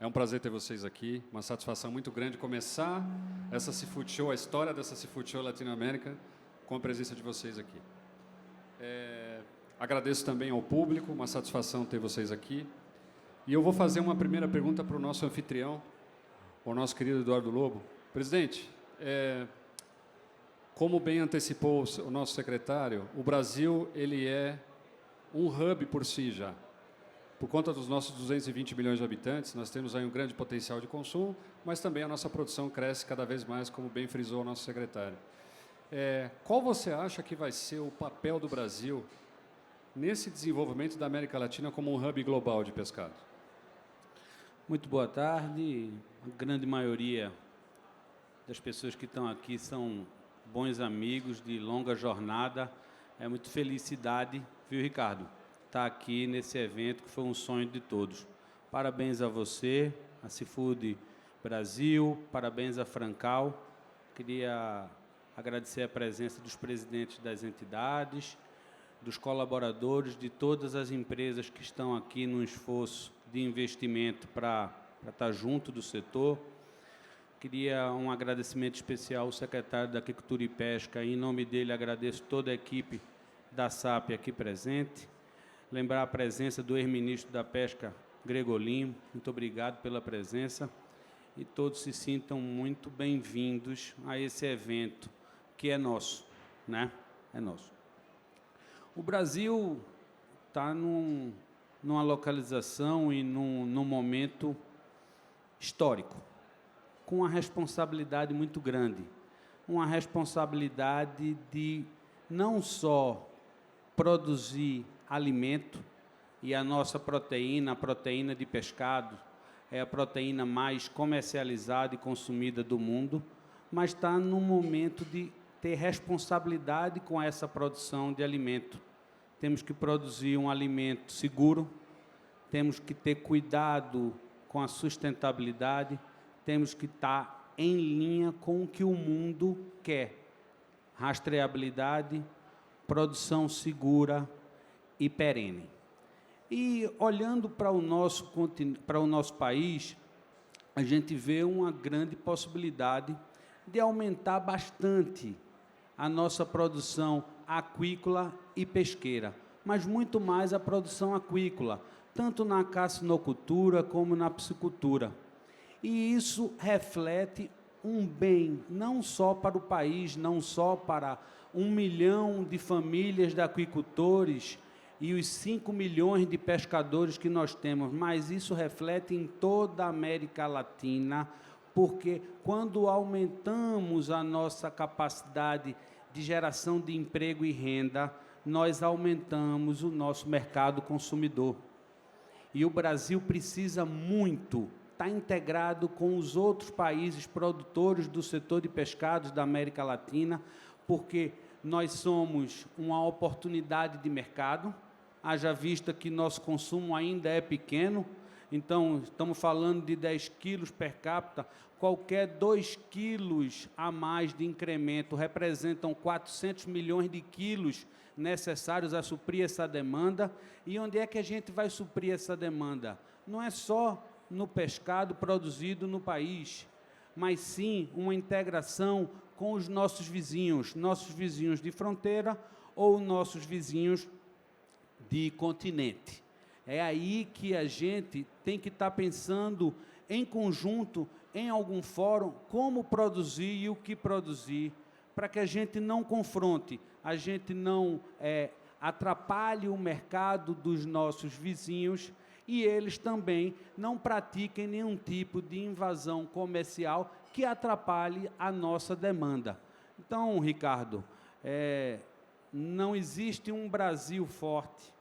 É um prazer ter vocês aqui, uma satisfação muito grande começar essa Seafood Show, a história dessa Seafood Show Latinoamérica, com a presença de vocês aqui. Agradeço também ao público, uma satisfação ter vocês aqui. E eu vou fazer uma primeira pergunta para o nosso anfitrião, o nosso querido Eduardo Lobo. Presidente, como bem antecipou o nosso secretário, o Brasil ele é um hub por si já. Por conta dos nossos 220 milhões de habitantes, nós temos aí um grande potencial de consumo, mas também a nossa produção cresce cada vez mais, como bem frisou o nosso secretário. Qual você acha que vai ser o papel do Brasil nesse desenvolvimento da América Latina como um hub global de pescado? Muito boa tarde. A grande maioria das pessoas que estão aqui são bons amigos de longa jornada. É muita felicidade, viu, Ricardo, estar aqui nesse evento que foi um sonho de todos. Parabéns a você, a Seafood Brasil, parabéns a Francal. Queria agradecer a presença dos presidentes das entidades, dos colaboradores, de todas as empresas que estão aqui no esforço de investimento para estar junto do setor. Queria um agradecimento especial ao secretário da Agricultura e Pesca. Em nome dele, agradeço toda a equipe da SAP aqui presente. Lembrar a presença do ex-ministro da Pesca, Gregolin. Muito obrigado pela presença. E todos se sintam muito bem-vindos a esse evento, que é nosso, né? É nosso. O Brasil está numa localização e num momento histórico, com uma responsabilidade muito grande, uma responsabilidade de não só produzir alimento, e a nossa proteína, a proteína de pescado, é a proteína mais comercializada e consumida do mundo, mas está num momento de ter responsabilidade com essa produção de alimento. Temos que produzir um alimento seguro, temos que ter cuidado com a sustentabilidade, temos que estar em linha com o que o mundo quer. Rastreabilidade, produção segura e perene. E olhando para o nosso país, a gente vê uma grande possibilidade de aumentar bastante a nossa produção aquícola e pesqueira, mas muito mais a produção aquícola, tanto na carcinocultura como na piscicultura. E isso reflete um bem, não só para o país, não só para 1 milhão de famílias de aquicultores e os 5 milhões de pescadores que nós temos, mas isso reflete em toda a América Latina, porque quando aumentamos a nossa capacidade de geração de emprego e renda, nós aumentamos o nosso mercado consumidor. E o Brasil precisa muito estar integrado com os outros países produtores do setor de pescados da América Latina, porque nós somos uma oportunidade de mercado, haja vista que nosso consumo ainda é pequeno, então estamos falando de 10 quilos per capita, qualquer 2 quilos a mais de incremento representam 400 milhões de quilos necessários a suprir essa demanda. E onde é que a gente vai suprir essa demanda? Não é só no pescado produzido no país, mas sim uma integração com os nossos vizinhos de fronteira ou nossos vizinhos de continente. É aí que a gente tem que estar pensando em conjunto, em algum fórum, como produzir e o que produzir, para que a gente não confronte, a gente não atrapalhe o mercado dos nossos vizinhos e eles também não pratiquem nenhum tipo de invasão comercial que atrapalhe a nossa demanda. Então, Ricardo, não existe um Brasil forte,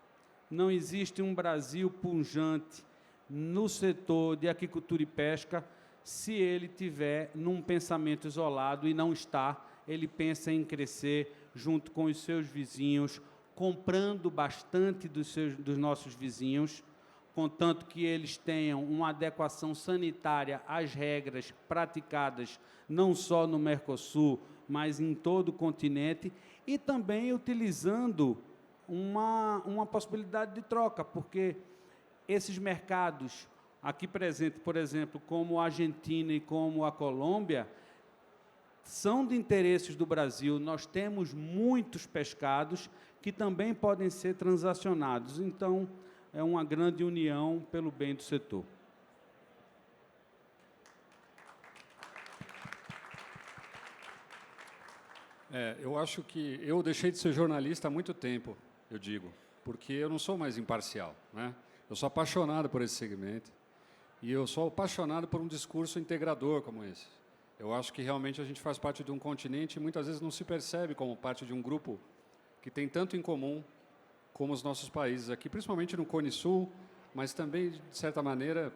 não existe um Brasil pujante no setor de aquicultura e pesca se ele tiver num pensamento isolado, e não está. Ele pensa em crescer junto com os seus vizinhos, comprando bastante dos nossos vizinhos, contanto que eles tenham uma adequação sanitária às regras praticadas não só no Mercosul, mas em todo o continente, e também utilizando uma possibilidade de troca, porque esses mercados aqui presentes, por exemplo, como a Argentina e como a Colômbia, são de interesses do Brasil. Nós temos muitos pescados que também podem ser transacionados. Então, é uma grande união pelo bem do setor. Eu acho que eu deixei de ser jornalista há muito tempo, eu digo, porque eu não sou mais imparcial, né? Eu sou apaixonado por esse segmento e eu sou apaixonado por um discurso integrador como esse. Eu acho que realmente a gente faz parte de um continente e muitas vezes não se percebe como parte de um grupo que tem tanto em comum como os nossos países aqui, principalmente no Cone Sul, mas também, de certa maneira,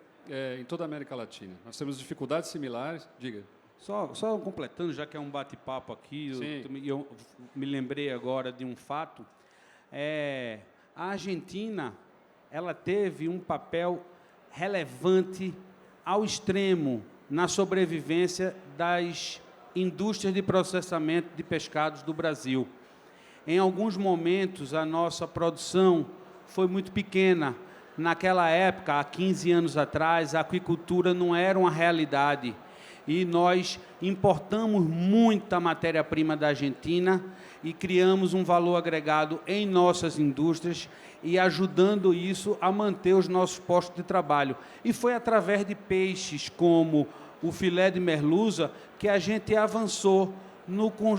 em toda a América Latina. Nós temos dificuldades similares. Diga. Só completando, já que é um bate-papo aqui, eu me lembrei agora de um fato. A Argentina, ela teve um papel relevante ao extremo na sobrevivência das indústrias de processamento de pescados do Brasil. Em alguns momentos, a nossa produção foi muito pequena. Naquela época, há 15 anos atrás, a aquicultura não era uma realidade. E nós importamos muita matéria-prima da Argentina e criamos um valor agregado em nossas indústrias e ajudando isso a manter os nossos postos de trabalho. E foi através de peixes como o filé de merluza que a gente avançou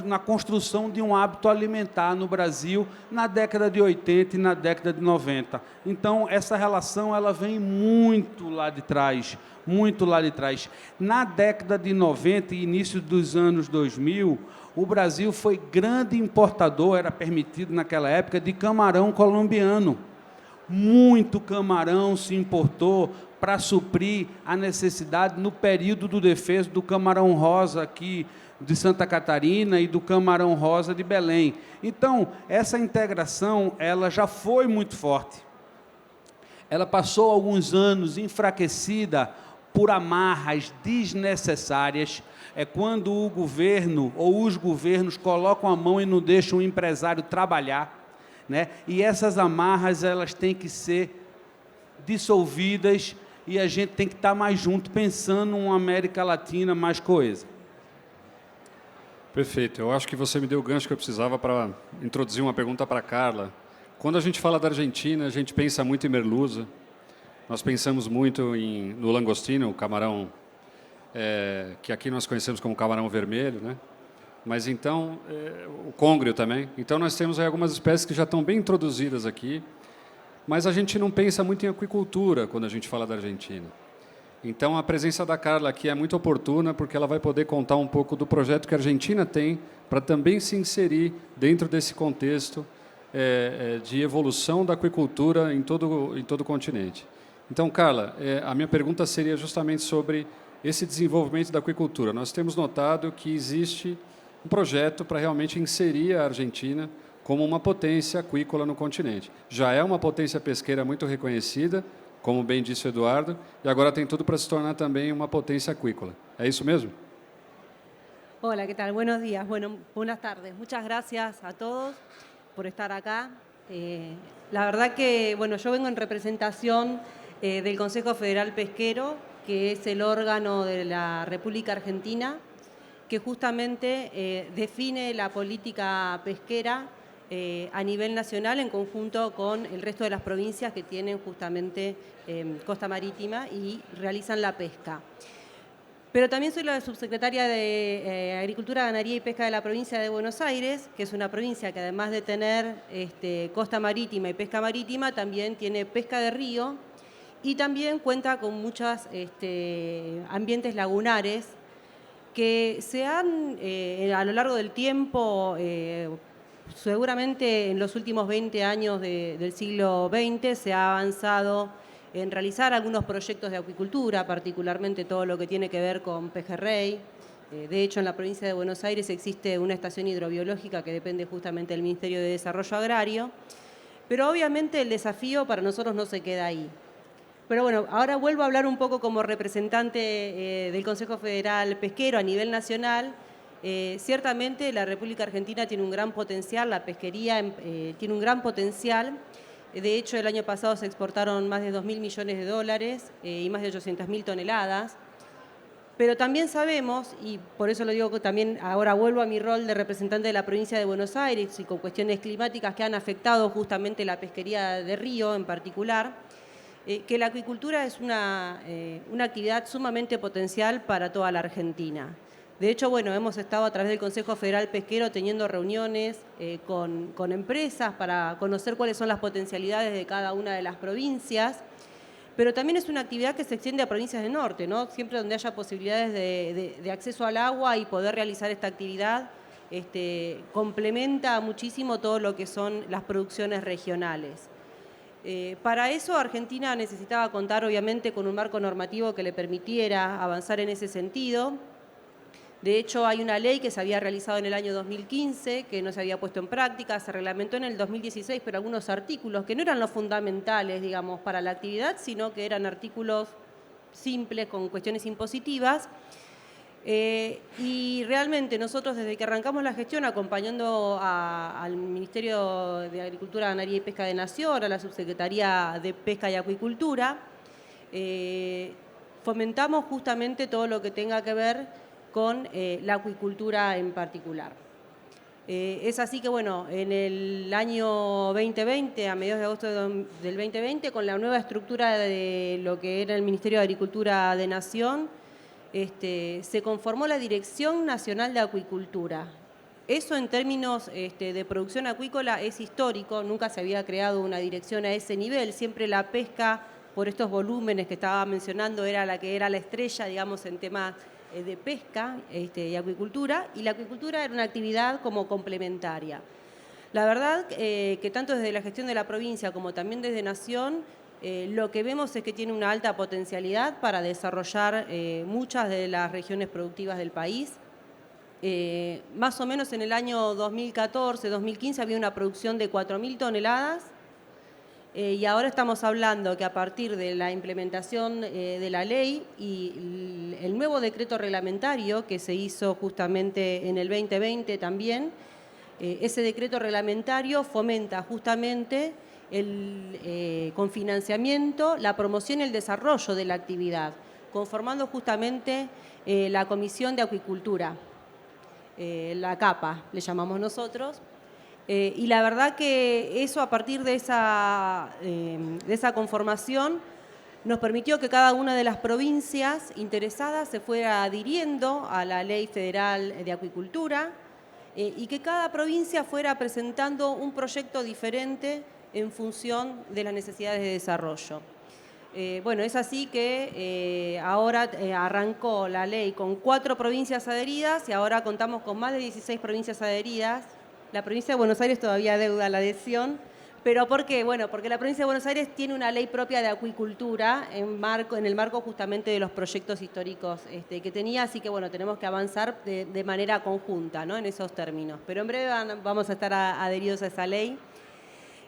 na construção de um hábito alimentar no Brasil na década de 80 e na década de 90. Então, essa relação ela vem muito lá de trás, muito lá de trás. Na década de 90 e início dos anos 2000, o Brasil foi grande importador, era permitido naquela época, de camarão colombiano. Muito camarão se importou para suprir a necessidade no período do defeso do camarão rosa aqui de Santa Catarina e do camarão rosa de Belém. Então, essa integração ela já foi muito forte. Ela passou alguns anos enfraquecida por amarras desnecessárias. É quando o governo ou os governos colocam a mão e não deixam o empresário trabalhar, né? E essas amarras elas têm que ser dissolvidas e a gente tem que estar mais junto, pensando em uma América Latina mais coesa. Perfeito. Eu acho que você me deu o gancho que eu precisava para introduzir uma pergunta para a Carla. Quando a gente fala da Argentina, a gente pensa muito em merluza. Nós pensamos muito no langostino, o camarão, que aqui nós conhecemos como camarão vermelho, né? Mas então, o côngreo também. Então, nós temos aí algumas espécies que já estão bem introduzidas aqui, mas a gente não pensa muito em aquicultura quando a gente fala da Argentina. Então, a presença da Carla aqui é muito oportuna, porque ela vai poder contar um pouco do projeto que a Argentina tem para também se inserir dentro desse contexto de evolução da aquicultura em todo o continente. Então, Carla, a minha pergunta seria justamente sobre esse desenvolvimento da aquicultura. Nós temos notado que existe um projeto para realmente inserir a Argentina como uma potência aquícola no continente. Já é uma potência pesqueira muito reconhecida, como bem disse o Eduardo, y ahora tem todo para se tornar también una potencia acuícola. ¿Es eso mismo? Hola, ¿qué tal? Buenos días. Bueno, buenas tardes. Muchas gracias a todos por estar acá. La verdad que, bueno, yo vengo en representación del Consejo Federal Pesquero, que es el órgano de la República Argentina, que justamente define la política pesquera a nivel nacional en conjunto con el resto de las provincias que tienen justamente costa marítima y realizan la pesca. Pero también soy la subsecretaria de Agricultura, Ganadería y Pesca de la provincia de Buenos Aires, que es una provincia que además de tener costa marítima y pesca marítima, también tiene pesca de río y también cuenta con muchos ambientes lagunares que se han, a lo largo del tiempo, seguramente en los últimos 20 años del siglo XX se ha avanzado en realizar algunos proyectos de acuicultura, particularmente todo lo que tiene que ver con pejerrey. De hecho, en la provincia de Buenos Aires existe una estación hidrobiológica que depende justamente del Ministerio de Desarrollo Agrario, pero obviamente el desafío para nosotros no se queda ahí. Pero bueno, ahora vuelvo a hablar un poco como representante del Consejo Federal Pesquero a nivel nacional. Ciertamente la República Argentina tiene un gran potencial, la pesquería tiene un gran potencial, De hecho, el año pasado se exportaron más de 2.000 millones de dólares y más de 800.000 toneladas. Pero también sabemos, y por eso lo digo que también ahora vuelvo a mi rol de representante de la provincia de Buenos Aires y con cuestiones climáticas que han afectado justamente la pesquería de río en particular, que la acuicultura es una actividad sumamente potencial para toda la Argentina. De hecho, bueno, hemos estado a través del Consejo Federal Pesquero teniendo reuniones con empresas para conocer cuáles son las potencialidades de cada una de las provincias, pero también es una actividad que se extiende a provincias del norte, ¿no? Siempre donde haya posibilidades de acceso al agua y poder realizar esta actividad, complementa muchísimo todo lo que son las producciones regionales. Para eso Argentina necesitaba contar obviamente con un marco normativo que le permitiera avanzar en ese sentido. De hecho, hay una ley que se había realizado en el año 2015, que no se había puesto en práctica, se reglamentó en el 2016, pero algunos artículos que no eran los fundamentales, digamos, para la actividad, sino que eran artículos simples con cuestiones impositivas. Y realmente nosotros desde que arrancamos la gestión, acompañando al Ministerio de Agricultura, Ganadería y Pesca de Nación, a la Subsecretaría de Pesca y Acuicultura, fomentamos justamente todo lo que tenga que ver con la acuicultura en particular. Es así que, bueno, en el año 2020, a mediados de agosto del 2020, con la nueva estructura de lo que era el Ministerio de Agricultura de Nación, se conformó la Dirección Nacional de Acuicultura. Eso en términos de producción acuícola es histórico, nunca se había creado una dirección a ese nivel, siempre la pesca, por estos volúmenes que estaba mencionando, era la que era la estrella, digamos, en temas de pesca y acuicultura, y la acuicultura era una actividad como complementaria. La verdad que tanto desde la gestión de la provincia como también desde Nación, lo que vemos es que tiene una alta potencialidad para desarrollar muchas de las regiones productivas del país. Más o menos en el año 2014-2015 había una producción de 4.000 toneladas, y ahora estamos hablando que a partir de la implementación de la ley y el nuevo decreto reglamentario que se hizo justamente en el 2020 también, ese decreto reglamentario fomenta justamente con financiamiento la promoción y el desarrollo de la actividad, conformando justamente la Comisión de Acuicultura, la CAPA, le llamamos nosotros. Y la verdad que eso, a partir de esa conformación, nos permitió que cada una de las provincias interesadas se fuera adhiriendo a la Ley Federal de Acuicultura y que cada provincia fuera presentando un proyecto diferente en función de las necesidades de desarrollo. Bueno, es así que ahora arrancó la ley con 4 provincias adheridas y ahora contamos con más de 16 provincias adheridas. La provincia de Buenos Aires todavía deuda la adhesión, pero ¿por qué? Bueno, porque la provincia de Buenos Aires tiene una ley propia de acuicultura en el marco justamente de los proyectos históricos que tenía, así que bueno, tenemos que avanzar de manera conjunta, ¿no? En esos términos. Pero en breve vamos a estar adheridos a esa ley.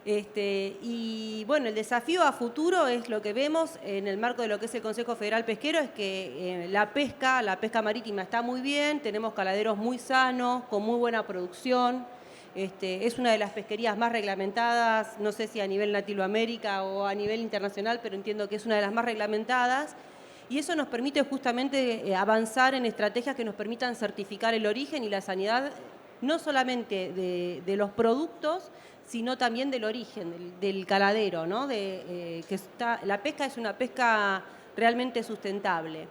Y bueno, el desafío a futuro es lo que vemos en el marco de lo que es el Consejo Federal Pesquero, es que la pesca marítima está muy bien, tenemos caladeros muy sanos, con muy buena producción. Es una de las pesquerías más reglamentadas, no sé si a nivel Latinoamérica o a nivel internacional, pero entiendo que es una de las más reglamentadas. Y eso nos permite justamente avanzar en estrategias que nos permitan certificar el origen y la sanidad, no solamente de los productos, sino también del origen, del caladero, ¿no? La pesca es una pesca realmente sustentable.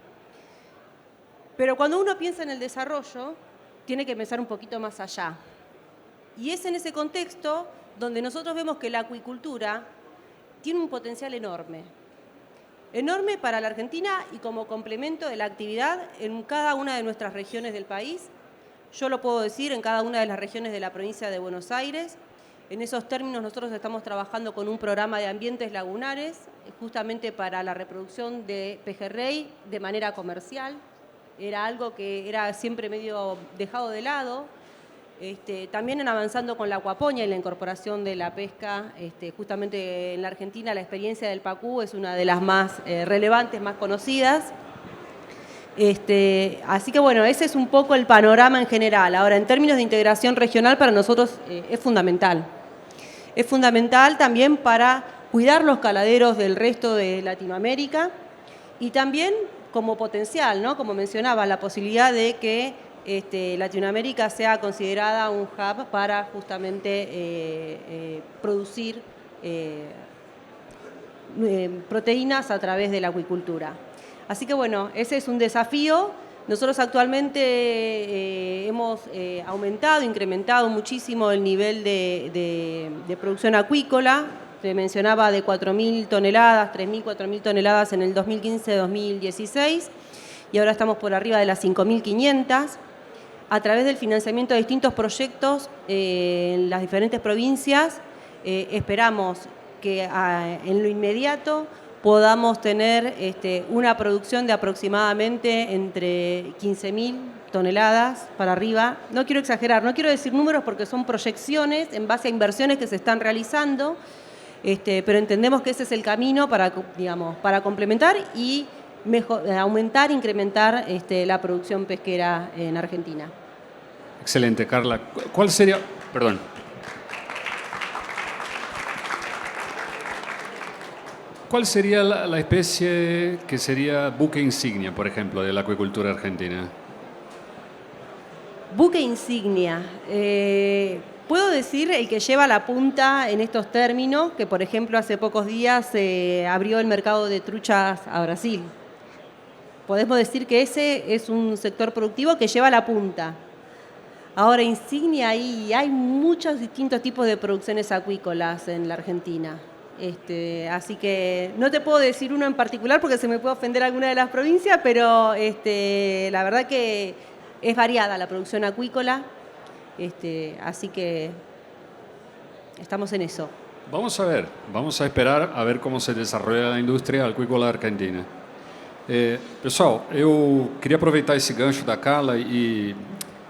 Pero cuando uno piensa en el desarrollo, tiene que pensar un poquito más allá. Y es en ese contexto donde nosotros vemos que la acuicultura tiene un potencial enorme. Enorme para la Argentina y como complemento de la actividad en cada una de nuestras regiones del país. Yo lo puedo decir, en cada una de las regiones de la provincia de Buenos Aires. En esos términos nosotros estamos trabajando con un programa de ambientes lagunares, justamente para la reproducción de pejerrey de manera comercial. Era algo que era siempre medio dejado de lado. También avanzando con la acuaponia y la incorporación de la pesca. Justamente en la Argentina la experiencia del pacú es una de las más relevantes, más conocidas. Así que bueno, ese es un poco el panorama en general. Ahora, en términos de integración regional, para nosotros es fundamental. es fundamental también para cuidar los caladeros del resto de Latinoamérica y también como potencial, ¿no? Como mencionaba, la posibilidad de que Latinoamérica sea considerada un hub para justamente producir proteínas a través de la acuicultura. Así que bueno, ese es un desafío. Nosotros actualmente hemos aumentado, incrementado muchísimo el nivel de producción acuícola. Se mencionaba de 4.000 toneladas, 3.000, 4.000 toneladas en el 2015-2016 y ahora estamos por arriba de las 5.500. A través del financiamiento de distintos proyectos en las diferentes provincias, esperamos que en lo inmediato podamos tener una producción de aproximadamente entre 15.000 toneladas para arriba. No quiero exagerar, no quiero decir números porque son proyecciones en base a inversiones que se están realizando, pero entendemos que ese es el camino para, digamos, para complementar y aumentar, incrementar la producción pesquera en Argentina. Excelente, Carla. ¿Cuál sería, perdón, cuál sería la especie que sería buque insignia, por ejemplo, de la acuicultura argentina? Buque insignia. Puedo decir el que lleva la punta en estos términos, que por ejemplo hace pocos días se abrió el mercado de truchas a Brasil. Podemos decir que ese es un sector productivo que lleva la punta. Ahora, insignia, hay muchos distintos tipos de producciones acuícolas en la Argentina. Así que no te puedo decir uno en particular porque se me puede ofender alguna de las provincias, pero la verdad que es variada la producción acuícola. Así que estamos en eso. Vamos a ver, vamos a esperar a ver cómo se desarrolla a indústria acuícola argentina. Pessoal, eu queria aproveitar esse gancho da Carla e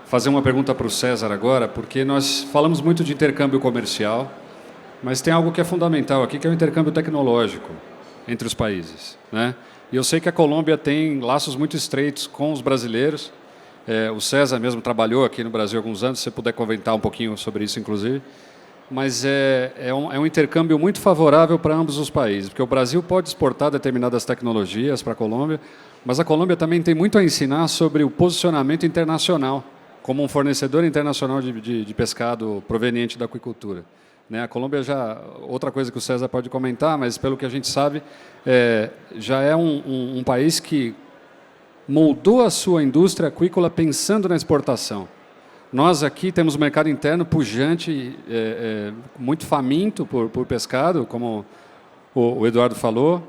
fazer uma pergunta para o César agora, porque nós falamos muito de intercâmbio comercial, mas tem algo que é fundamental aqui, que é o intercâmbio tecnológico entre os países, né? E eu sei que a Colômbia tem laços muito estreitos com os brasileiros. O César mesmo trabalhou aqui no Brasil há alguns anos, se você puder comentar um pouquinho sobre isso, inclusive. Mas é um intercâmbio muito favorável para ambos os países, porque o Brasil pode exportar determinadas tecnologias para a Colômbia, mas a Colômbia também tem muito a ensinar sobre o posicionamento internacional, como um fornecedor internacional de pescado proveniente da aquicultura. A Colômbia já, outra coisa que o César pode comentar, mas pelo que a gente sabe, já é um país que moldou a sua indústria aquícola pensando na exportação. Nós aqui temos um mercado interno pujante, muito faminto por pescado, como o Eduardo falou.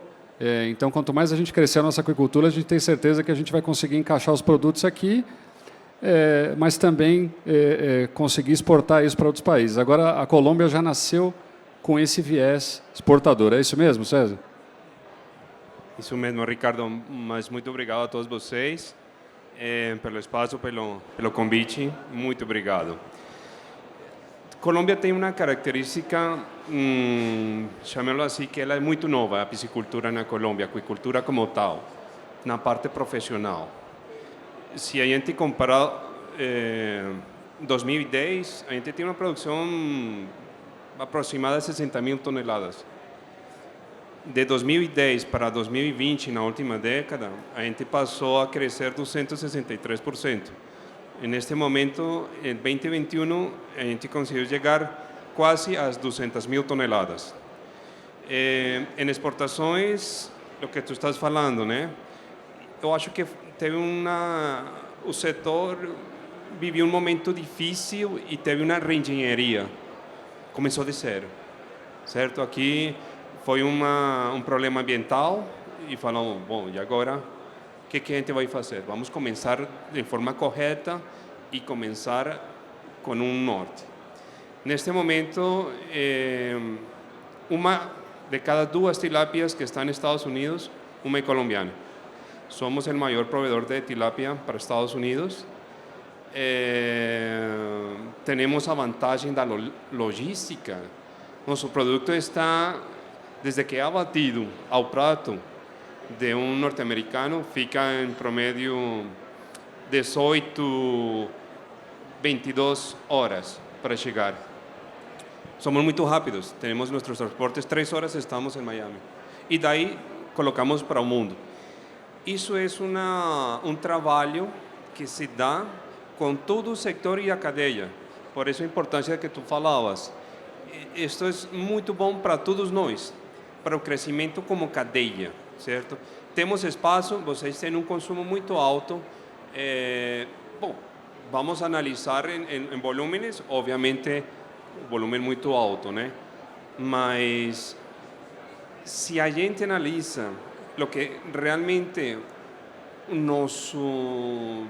Então, quanto mais a gente crescer a nossa aquicultura, a gente tem certeza que a gente vai conseguir encaixar os produtos aqui, mas também conseguir exportar isso para outros países. Agora, a Colômbia já nasceu com esse viés exportador. É isso mesmo, César? Isso mesmo, Ricardo. Mas muito obrigado a todos vocês pelo espaço, pelo convite. Muito obrigado. Colômbia tem uma característica, chamemos assim, que ela é muito nova, a piscicultura na Colômbia, a aquicultura como tal, na parte profissional. Se a gente comparar 2010, a gente tem uma produção aproximada de 60.000 toneladas. De 2010 para 2020, na última década, a gente passou a crescer 263%. Neste momento, em 2021, a gente conseguiu chegar quase às 200.000 toneladas. Em exportações, o que tu estás falando, né? Eu acho que teve o setor viveu um momento difícil e teve uma reengenharia. Começou de zero, certo? Aqui foi um problema ambiental e falamos, bom, e agora o que a gente vai fazer? Vamos começar de forma correta e começar com um norte. Neste momento, uma de cada duas tilápias que estão nos Estados Unidos, uma é colombiana. Somos o maior provedor de tilápia para Estados Unidos. Temos a vantagem da logística. Nosso produto está, desde que é abatido ao prato de um norte-americano, fica em promédio 18, 22 horas para chegar. somos muito rápidos, temos nossos transportes, 3 horas estamos em Miami. E daí colocamos para o mundo. Isso é um trabalho que se dá com todo o setor e a cadeia. Por isso a importância que tu falavas. Isto é muito bom para todos nós, para o crescimento como cadeia, certo? Temos espaço, vocês têm um consumo muito alto. Bom, vamos analisar em volúmenes, obviamente, volume muito alto, né? Mas se a gente analisa o que realmente nosso,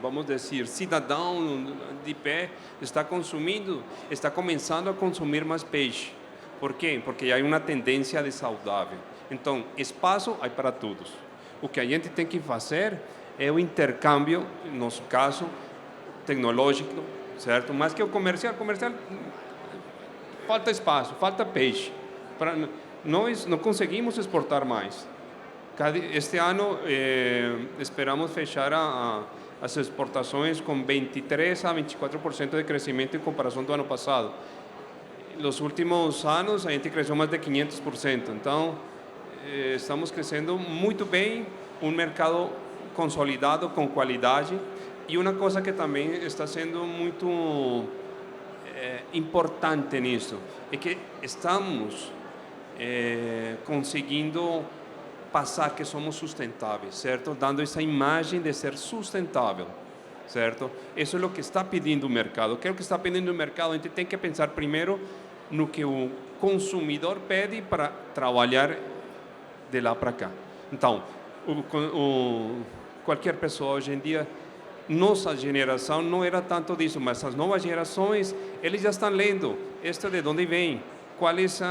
vamos dizer, cidadão de pé está consumindo, está começando a consumir mais peixe. Por quê? Porque há uma tendência de saudável. Então, espaço há para todos. O que a gente tem que fazer é o intercâmbio, no nosso caso, tecnológico, certo? Mais que o comercial, falta espaço, falta peixe. Nós não conseguimos exportar mais. Este ano esperamos fechar as exportações com 23 a 24% de crescimento em comparação do ano passado. Nos últimos anos a gente cresceu mais de 500%. Então, estamos crescendo muito bem, um mercado consolidado com qualidade. E uma coisa que também está sendo muito importante nisso é que estamos conseguindo passar que somos sustentáveis, certo? Dando essa imagem de ser sustentável, certo? Isso é o que está pedindo o mercado. O que é o que está pedindo o mercado? A gente tem que pensar primeiro no que o consumidor pede para trabalhar de lá para cá. Então, qualquer pessoa hoje em dia, nossa geração não era tanto disso, mas as novas gerações, eles já estão lendo isto de onde vem, quais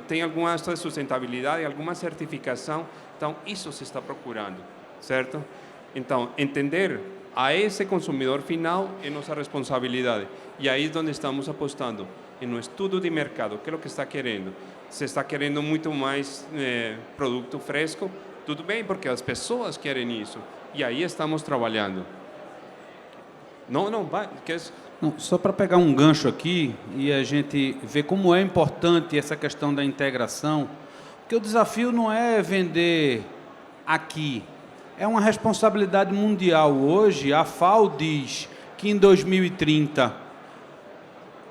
tem alguma de sustentabilidade, alguma certificação. Então, isso se está procurando, certo? Então, entender a esse consumidor final é nossa responsabilidade. E aí é onde estamos apostando, no estudo de mercado, que é o que está querendo. Se está querendo muito mais produto fresco, tudo bem, porque as pessoas querem isso. E aí estamos trabalhando. Não, vai. Não, só para pegar um gancho aqui e a gente ver como é importante essa questão da integração, porque o desafio não é vender aqui, é uma responsabilidade mundial. Hoje, a FAO diz que em 2030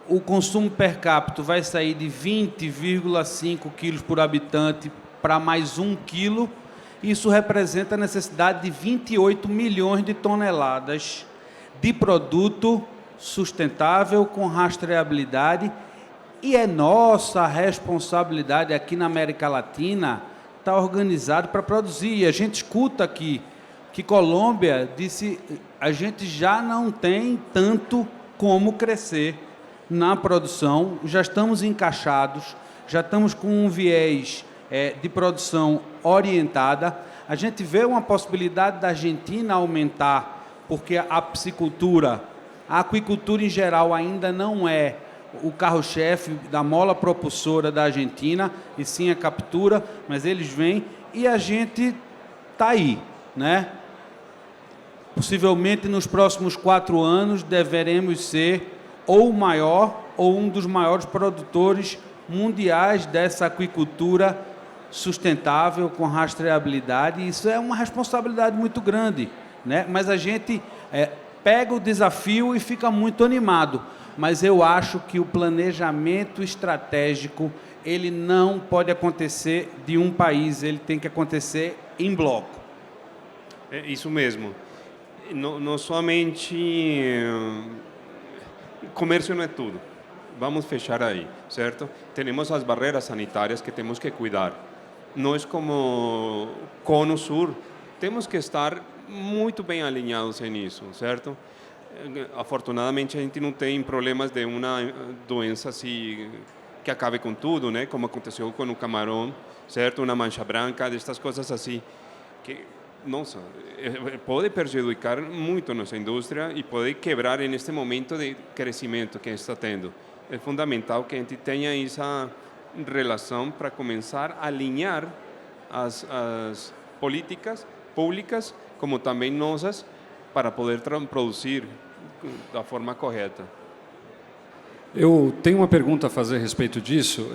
o consumo per capita vai sair de 20,5 quilos por habitante para mais 1 quilo. Isso representa a necessidade de 28 milhões de toneladas de produto sustentável, com rastreabilidade, e é nossa responsabilidade aqui na América Latina estar organizado para produzir. E a gente escuta aqui que Colômbia disse, a gente já não tem tanto como crescer na produção, já estamos encaixados, já estamos com um viés de produção orientada. A gente vê uma possibilidade da Argentina aumentar, porque a piscicultura, a aquicultura em geral ainda não é o carro-chefe da mola propulsora da Argentina, e sim a captura, mas eles vêm e a gente está aí, né? Possivelmente nos próximos 4 anos deveremos ser ou o maior ou um dos maiores produtores mundiais dessa aquicultura sustentável, com rastreabilidade. Isso é uma responsabilidade muito grande, né? Mas a gente pega o desafio e fica muito animado. Mas eu acho que o planejamento estratégico, ele não pode acontecer de um país, ele tem que acontecer em bloco. É isso mesmo. Não somente comércio não é tudo. Vamos fechar aí, certo? Temos as barreiras sanitárias que temos que cuidar. Nós, como Cono Sur, temos que estar muito bem alinhados nisso, certo? Afortunadamente, a gente não tem problemas de uma doença assim que acabe com tudo, né? Como aconteceu com o camarão, certo? Uma mancha branca, destas coisas assim, que, nossa, pode prejudicar muito nossa indústria e pode quebrar neste momento de crescimento que está tendo. É fundamental que a gente tenha essa relação para começar a alinhar as políticas públicas, como também nossas, para poder produzir da forma correta. Eu tenho uma pergunta a fazer a respeito disso,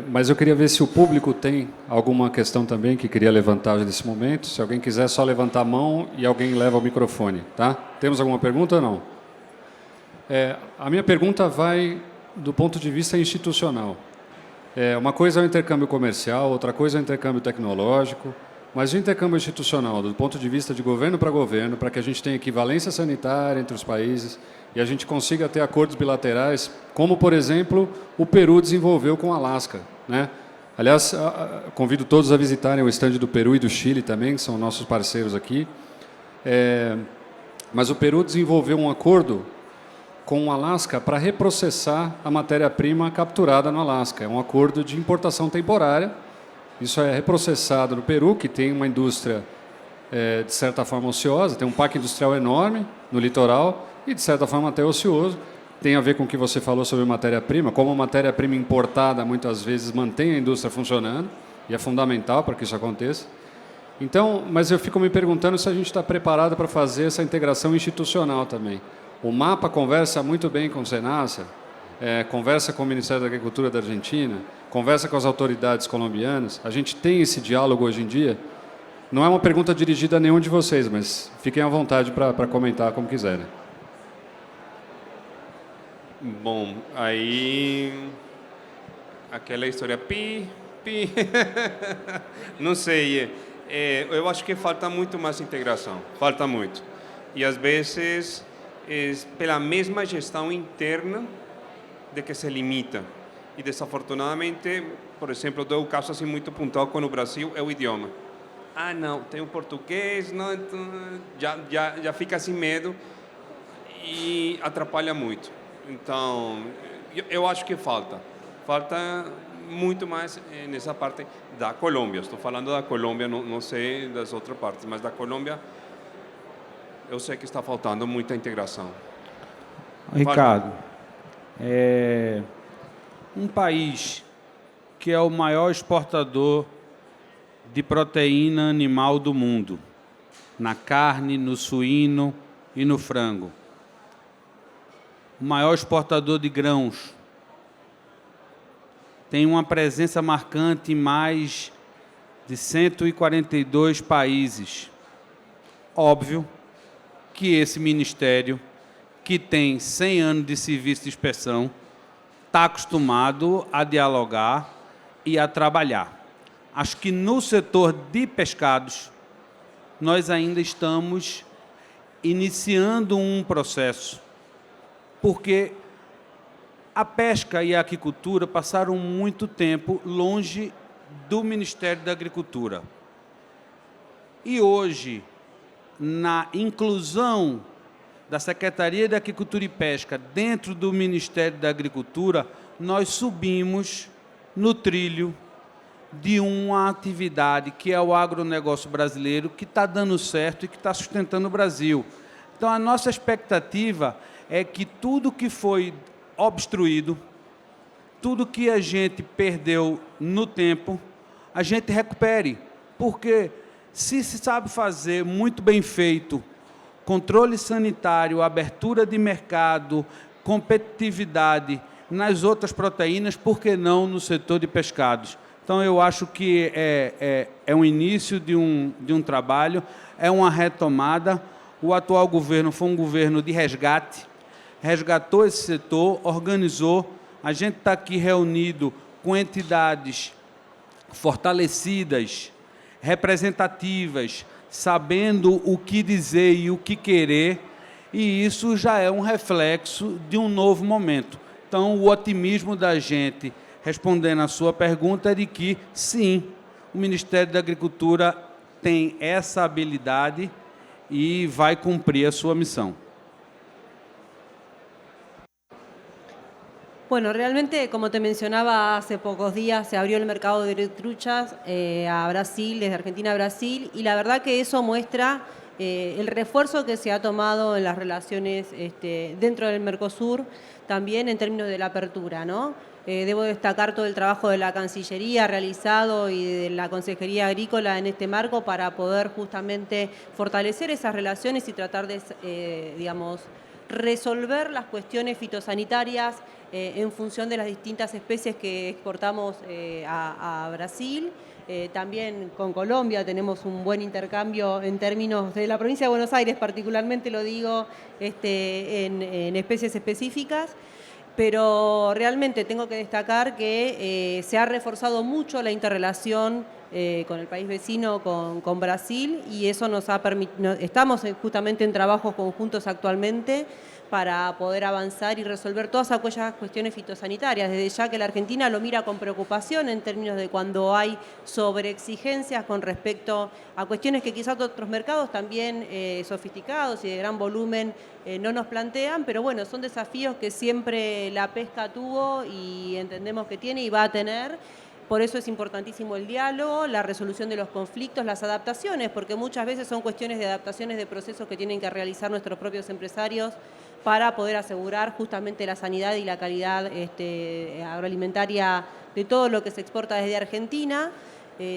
mas eu queria ver se o público tem alguma questão também que queria levantar nesse momento. Se alguém quiser, só levantar a mão e alguém leva o microfone, tá? Temos alguma pergunta ou não? A minha pergunta vai do ponto de vista institucional. Uma coisa é o intercâmbio comercial, outra coisa é o intercâmbio tecnológico, mas o intercâmbio institucional, do ponto de vista de governo, para que a gente tenha equivalência sanitária entre os países e a gente consiga ter acordos bilaterais, como, por exemplo, o Peru desenvolveu com o Alasca, né? Aliás, convido todos a visitarem o estande do Peru e do Chile também, que são nossos parceiros aqui. Mas o Peru desenvolveu um acordo com o Alasca para reprocessar a matéria-prima capturada no Alasca. É um acordo de importação temporária. Isso é reprocessado no Peru, que tem uma indústria, de certa forma, ociosa, tem um parque industrial enorme no litoral e, de certa forma, até ocioso. Tem a ver com o que você falou sobre matéria-prima, como a matéria-prima importada, muitas vezes, mantém a indústria funcionando, e é fundamental para que isso aconteça. Então, mas eu fico me perguntando se a gente está preparado para fazer essa integração institucional também. O MAPA conversa muito bem com o Senasa, conversa com o Ministério da Agricultura da Argentina, conversa com as autoridades colombianas. A gente tem esse diálogo hoje em dia. Não é uma pergunta dirigida a nenhum de vocês, mas fiquem à vontade para comentar como quiserem. Bom, aí aquela história não sei, eu acho que falta muito mais integração, falta muito. E às vezes pela mesma gestão interna de que se limita. E desafortunadamente, por exemplo, dou o caso assim muito pontual com o Brasil, é o idioma. Ah, não, tem o português, não, então, já fica assim medo e atrapalha muito. Então, eu acho que falta muito mais nessa parte da Colômbia. Estou falando da Colômbia, não sei das outras partes, mas da Colômbia eu sei que está faltando muita integração. Ricardo, um país que é o maior exportador de proteína animal do mundo, na carne, no suíno e no frango. O maior exportador de grãos. Tem uma presença marcante em mais de 142 países. Óbvio que esse ministério, que tem 100 anos de serviço de inspeção, está acostumado a dialogar e a trabalhar. Acho que no setor de pescados, nós ainda estamos iniciando um processo, porque a pesca e a aquicultura passaram muito tempo longe do Ministério da Agricultura. E hoje, na inclusão da Secretaria de Agricultura e Pesca dentro do Ministério da Agricultura, nós subimos no trilho de uma atividade que é o agronegócio brasileiro, que está dando certo e que está sustentando o Brasil. Então, a nossa expectativa é que tudo que foi obstruído, tudo que a gente perdeu no tempo, a gente recupere. Porque se sabe fazer muito bem feito controle sanitário, abertura de mercado, competitividade nas outras proteínas, por que não no setor de pescados? Então, eu acho que é um início de um trabalho, é uma retomada. O atual governo foi um governo de resgate, resgatou esse setor, organizou. A gente está aqui reunido com entidades fortalecidas, representativas, sabendo o que dizer e o que querer, e isso já é um reflexo de um novo momento. Então, o otimismo da gente, respondendo à sua pergunta, é de que, sim, o Ministério da Agricultura tem essa habilidade e vai cumprir a sua missão. Bueno, realmente, como te mencionaba, hace pocos días se abrió el mercado de truchas a Brasil, desde Argentina a Brasil, y la verdad que eso muestra el refuerzo que se ha tomado en las relaciones dentro del Mercosur, también en términos de la apertura, ¿no? Debo destacar todo el trabajo de la Cancillería realizado y de la Consejería Agrícola en este marco para poder justamente fortalecer esas relaciones y tratar de, digamos, resolver las cuestiones fitosanitarias en función de las distintas especies que exportamos a Brasil. También con Colombia tenemos un buen intercambio en términos de la provincia de Buenos Aires, particularmente lo digo en especies específicas. Pero realmente tengo que destacar que se ha reforzado mucho la interrelación con el país vecino, con Brasil, y eso nos ha permitido, estamos justamente en trabajos conjuntos actualmente para poder avanzar y resolver todas aquellas cuestiones fitosanitarias. Desde ya que la Argentina lo mira con preocupación en términos de cuando hay sobreexigencias con respecto a cuestiones que quizás otros mercados también sofisticados y de gran volumen no nos plantean, pero bueno, son desafíos que siempre la pesca tuvo y entendemos que tiene y va a tener. Por eso es importantísimo el diálogo, la resolución de los conflictos, las adaptaciones, porque muchas veces son cuestiones de adaptaciones de procesos que tienen que realizar nuestros propios empresarios para poder asegurar justamente la sanidad y la calidad agroalimentaria de todo lo que se exporta desde Argentina.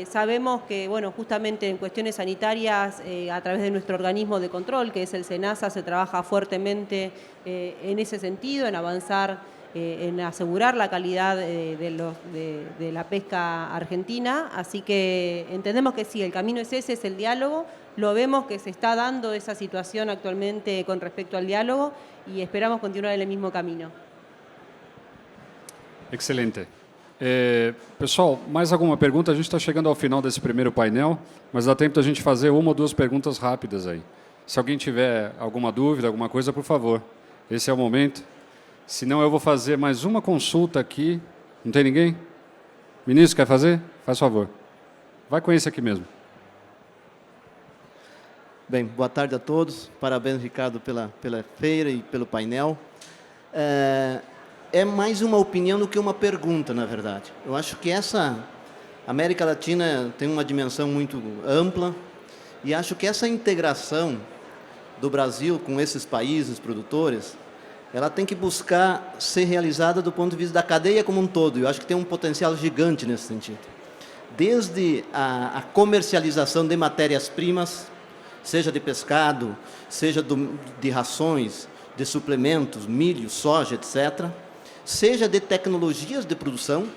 Sabemos que, bueno, justamente en cuestiones sanitarias, a través de nuestro organismo de control, que es el SENASA, se trabaja fuertemente en ese sentido, en avanzar, en asegurar la calidad de la pesca argentina. Así que entendemos que sí, el camino es ese, es el diálogo. Lo vemos que se está dando esa situación actualmente con respecto al diálogo y esperamos continuar en el mismo camino. Excelente. Pessoal, mais alguma pergunta? A gente está chegando ao final desse primeiro painel, mas dá tempo da gente fazer uma ou duas perguntas rápidas aí. Se alguém tiver alguma dúvida, alguma coisa, por favor, esse é o momento. Se não, eu vou fazer mais uma consulta aqui. Não tem ninguém? Ministro, quer fazer? Faz favor. Vai com esse aqui mesmo. Bem, boa tarde a todos. Parabéns, Ricardo, pela feira e pelo painel. É mais uma opinião do que uma pergunta, na verdade. Eu acho que essa América Latina tem uma dimensão muito ampla e acho que essa integração do Brasil com esses países produtores, ela tem que buscar ser realizada do ponto de vista da cadeia como um todo. Eu acho que tem um potencial gigante nesse sentido. Desde a comercialização de matérias-primas, seja de pescado, seja de rações, de suplementos, milho, soja, etc., seja de tecnologias de produção,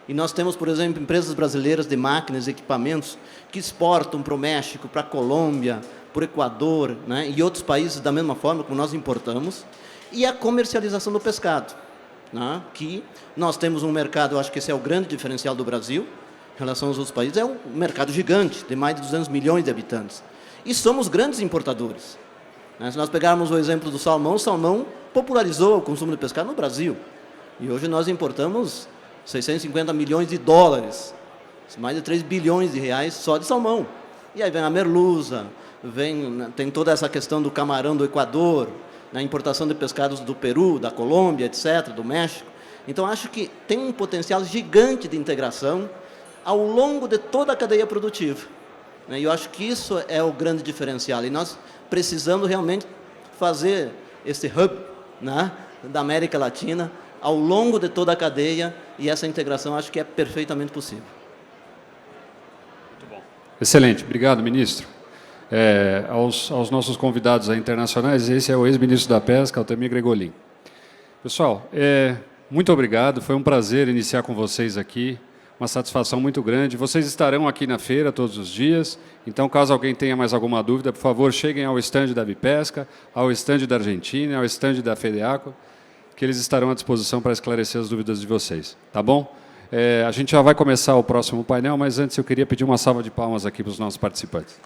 e nós temos, por exemplo, empresas brasileiras de máquinas e equipamentos que exportam para o México, para a Colômbia, para o Equador, né, e outros países da mesma forma como nós importamos, e a comercialização do pescado, né, que nós temos um mercado, eu acho que esse é o grande diferencial do Brasil, em relação aos outros países, é um mercado gigante, de mais de 200 milhões de habitantes. E somos grandes importadores. Se nós pegarmos o exemplo do salmão, o salmão popularizou o consumo de pescado no Brasil. E hoje nós importamos 650 milhões de dólares, mais de 3 bilhões de reais só de salmão. E aí vem a merluza, tem toda essa questão do camarão do Equador, na importação de pescados do Peru, da Colômbia, etc., do México. Então, acho que tem um potencial gigante de integração ao longo de toda a cadeia produtiva. E eu acho que isso é o grande diferencial. E nós precisamos realmente fazer esse hub, né, da América Latina ao longo de toda a cadeia, e essa integração acho que é perfeitamente possível. Muito bom. Excelente. Obrigado, ministro. Aos nossos convidados internacionais, esse é o ex-ministro da Pesca, Altamir Gregolin. Pessoal, muito obrigado. Foi um prazer iniciar com vocês aqui. Uma satisfação muito grande. Vocês estarão aqui na feira todos os dias, então, caso alguém tenha mais alguma dúvida, por favor, cheguem ao estande da Bipesca, ao estande da Argentina, ao estande da FEDEACO, que eles estarão à disposição para esclarecer as dúvidas de vocês. Tá bom? A gente já vai começar o próximo painel, mas antes eu queria pedir uma salva de palmas aqui para os nossos participantes.